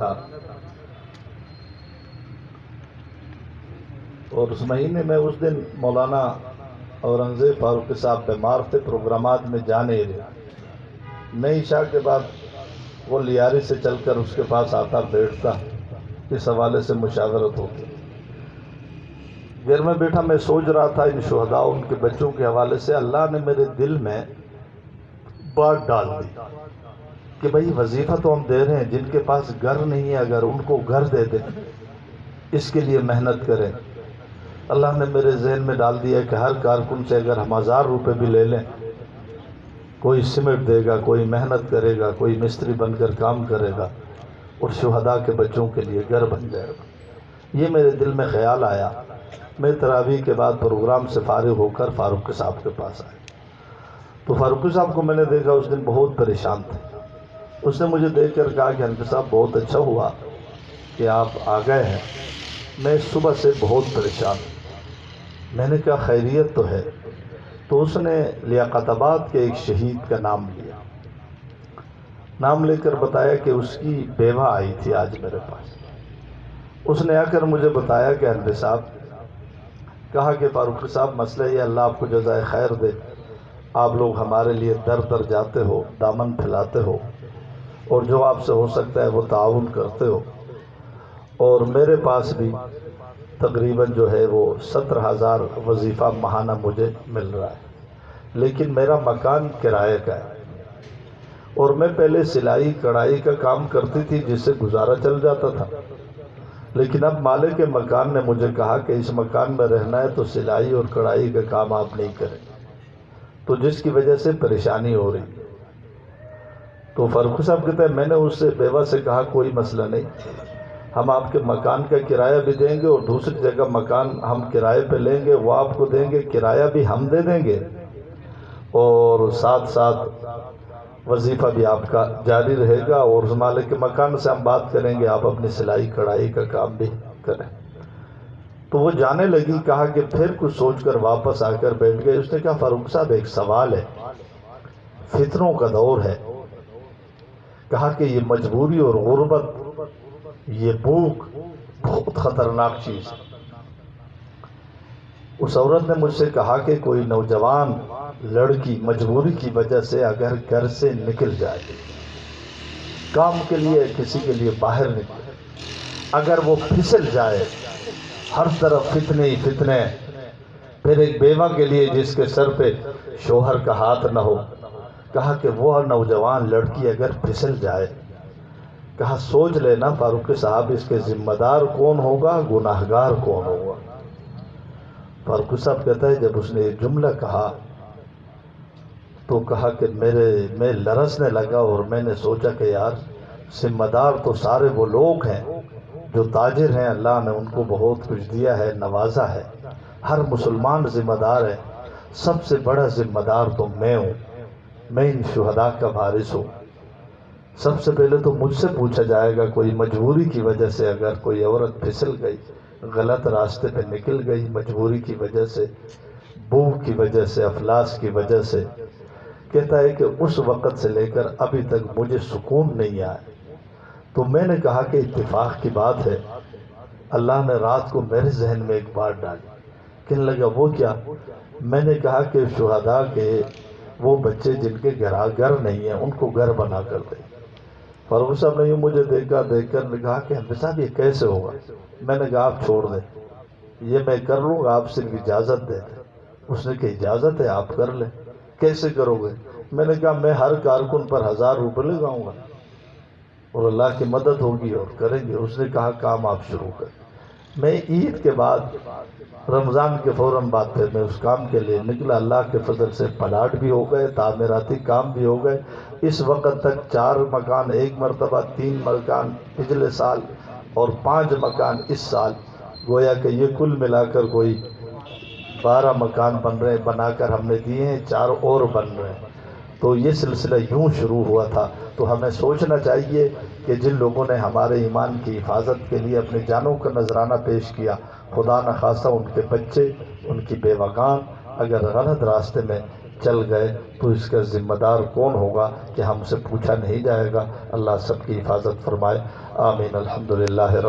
تھا، اور اس مہینے میں اس دن مولانا اورنگزیب فاروقی صاحب بیمار تھے، پروگرامات میں جا نہیں رہے۔ میں عشاء کے بعد وہ لیاری سے چل کر اس کے پاس آتا، بیٹھتا، اس حوالے سے مشاورت ہوتی۔ گھر میں بیٹھا میں سوچ رہا تھا ان شہداء، ان کے بچوں کے حوالے سے اللہ نے میرے دل میں بات ڈال دی کہ بھئی وظیفہ تو ہم دے رہے ہیں، جن کے پاس گھر نہیں ہے اگر ان کو گھر دے دیں، اس کے لیے محنت کریں۔ اللہ نے میرے ذہن میں ڈال دیا کہ ہر کارکن سے اگر ہم 1000 روپے بھی لے لیں، کوئی سیمنٹ دے گا، کوئی محنت کرے گا، کوئی مستری بن کر کام کرے گا، اور شہداء کے بچوں کے لیے گھر بن جائے گا۔ یہ میرے دل میں خیال آیا۔ میں تراویح کے بعد پروگرام سے فارغ ہو کر فاروقی صاحب کے پاس آیا، تو فاروقی صاحب کو میں نے دیکھا اس دن بہت پریشان تھے۔ اس نے مجھے دیکھ کر کہا کہ حنفی صاحب بہت اچھا ہوا کہ آپ آ گئے ہیں، میں صبح سے بہت پریشان ہوں۔ میں نے کہا خیریت تو ہے؟ تو اس نے لیاقت آباد کے ایک شہید کا نام لیا، نام لے کر بتایا کہ اس کی بیوہ آئی تھی آج میرے پاس۔ اس نے آ کر مجھے بتایا کہ حنفی صاحب، کہا کہ فاروقی صاحب مسئلہ یہ، اللہ آپ کو جزائے خیر دے، آپ لوگ ہمارے لیے در در جاتے ہو، دامن پھیلاتے ہو، اور جو آپ سے ہو سکتا ہے وہ تعاون کرتے ہو، اور میرے پاس بھی تقریباً جو ہے وہ 17,000 وظیفہ ماہانہ مجھے مل رہا ہے، لیکن میرا مکان کرائے کا ہے، اور میں پہلے سلائی کڑھائی کا کام کرتی تھی جس سے گزارا چل جاتا تھا، لیکن اب مالک مکان نے مجھے کہا کہ اس مکان میں رہنا ہے تو سلائی اور کڑھائی کا کام آپ نہیں کریں، تو جس کی وجہ سے پریشانی ہو رہی۔ تو فاروقی صاحب کہتے ہیں میں نے اس سے بیوہ سے کہا کوئی مسئلہ نہیں، ہم آپ کے مکان کا کرایہ بھی دیں گے، اور دوسری جگہ مکان ہم کرائے پہ لیں گے، وہ آپ کو دیں گے، کرایہ بھی ہم دے دیں گے، اور ساتھ ساتھ وظیفہ بھی آپ کا جاری رہے گا، اور اس مالک کے مکان سے ہم بات کریں گے، آپ اپنی سلائی کڑھائی کا کام بھی کریں۔ تو وہ جانے لگی، کہا کہ پھر کچھ سوچ کر واپس آ کر بیٹھ گئے۔ اس نے کہا فاروق صاحب ایک سوال ہے، فتنوں کا دور ہے، کہا کہ یہ مجبوری اور غربت، یہ بھوک بہت خطرناک چیز ہے۔ اس عورت نے مجھ سے کہا کہ کوئی نوجوان لڑکی مجبوری کی وجہ سے اگر گھر سے نکل جائے، کام کے لیے کسی کے لیے باہر نکلے، اگر وہ پھسل جائے، ہر طرف فتنے ہی فتنے، پھر ایک بیوہ کے لیے جس کے سر پہ شوہر کا ہاتھ نہ ہو، کہا کہ وہ نوجوان لڑکی اگر پھسل جائے، کہا سوچ لینا فاروقی صاحب اس کے ذمہ دار کون ہوگا، گناہگار کون ہوگا۔ فاروقی صاحب کہتا ہے جب اس نے یہ جملہ کہا تو کہا کہ میں لرزنے لگا، اور میں نے سوچا کہ یار ذمہ دار تو سارے وہ لوگ ہیں جو تاجر ہیں، اللہ نے ان کو بہت کچھ دیا ہے، نوازا ہے، ہر مسلمان ذمہ دار ہے، سب سے بڑا ذمہ دار تو میں ہوں، میں ان شہداء کا وارث ہوں۔ سب سے پہلے تو مجھ سے پوچھا جائے گا، کوئی مجبوری کی وجہ سے اگر کوئی عورت پھسل گئی، غلط راستے پہ نکل گئی، مجبوری کی وجہ سے، بھوک کی وجہ سے، افلاس کی وجہ سے، کہتا ہے کہ اس وقت سے لے کر ابھی تک مجھے سکون نہیں آیا۔ تو میں نے کہا کہ اتفاق کی بات ہے، اللہ نے رات کو میرے ذہن میں ایک بات ڈالی۔ کہنے لگا وہ کیا؟ میں نے کہا کہ شہداء کے وہ بچے جن کے گھر نہیں ہیں ان کو گھر بنا کر دیں۔ فاروق صاحب نے یوں مجھے دیکھ کر کہا کہ حنفی صاحب یہ کیسے ہوگا؟ میں نے کہا آپ چھوڑ دیں، یہ میں کر لوں گا، آپ صرف اجازت دے دیں۔ اس نے کہا اجازت ہے آپ کر لیں۔ کیسے کرو گے؟ میں نے کہا میں ہر کارکن پر 1000 روپے لگاؤں گا، اور اللہ کی مدد ہوگی اور کریں گے۔ اس نے کہا کام آپ شروع کریں۔ میں عید کے بعد، رمضان کے فوراً بعد پھر میں اس کام کے لیے نکلا۔ اللہ کے فضل سے پلاٹ بھی ہو گئے، تعمیراتی کام بھی ہو گئے۔ اس وقت تک 4 مکان ایک مرتبہ، 3 مکان پچھلے سال اور 5 مکان اس سال، گویا کہ یہ کل ملا کر کوئی 12 مکان بنا کر ہم نے دیے ہیں، 4 اور بن رہے ہیں۔ تو یہ سلسلہ یوں شروع ہوا تھا۔ تو ہمیں سوچنا چاہیے کہ جن لوگوں نے ہمارے ایمان کی حفاظت کے لیے اپنی جانوں کا نذرانہ پیش کیا، خدا نخواستہ ان کے بچے، ان کی بیوگان اگر غلط راستے میں چل گئے تو اس کا ذمہ دار کون ہوگا کہ ہم سے پوچھا نہیں جائے گا۔ اللہ سب کی حفاظت فرمائے، آمین۔ الحمدللہ رب